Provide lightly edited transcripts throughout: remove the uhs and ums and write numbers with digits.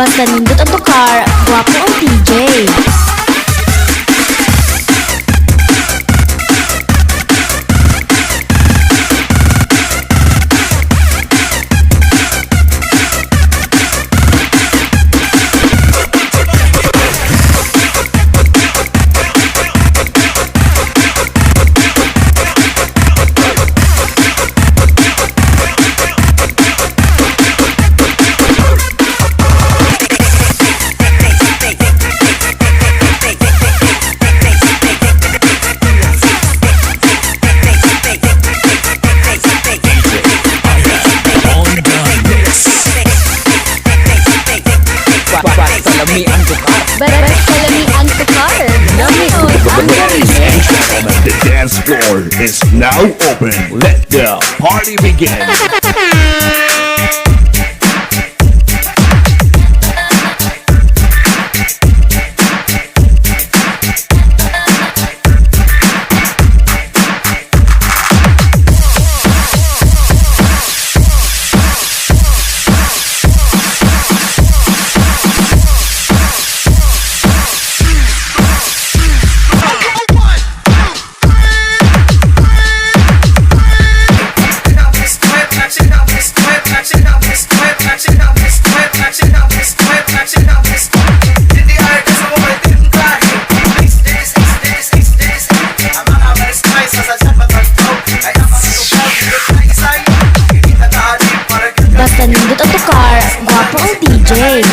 Basta nindot ang tukar, gwapo ang DJ. Salami ang tukar. Salami ang tukar. Ladies and gentlemen, the dance floor is now open. Let the party begin. Basta nindot ang tukar, gwapo ang DJ.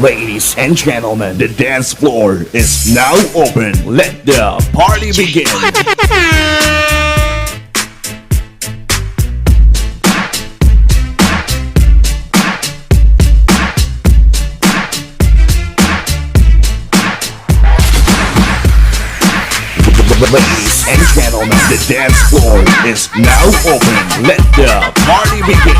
Ladies and gentlemen, the dance floor is now open. Let the party begin. Ladies and gentlemen, the dance floor is now open. Let the party begin.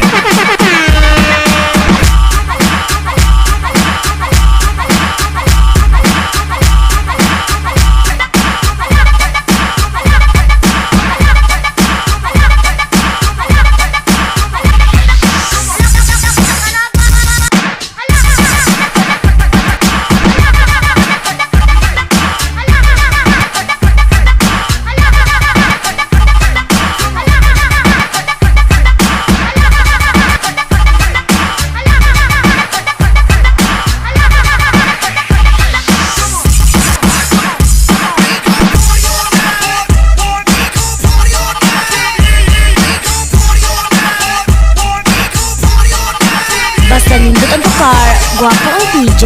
Basta nindot ang tukar, gwapo ang DJ.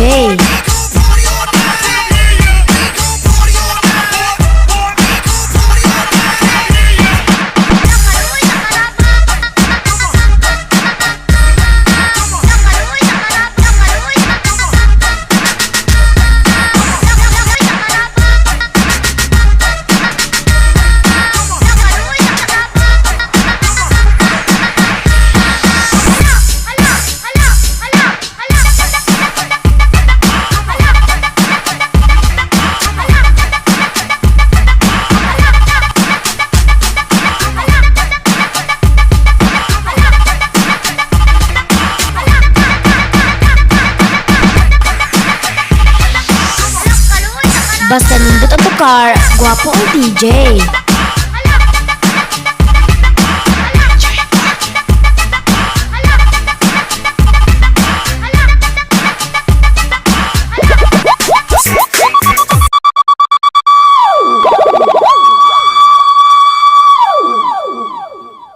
Basta nindot ang tukar, gwapo ang DJ.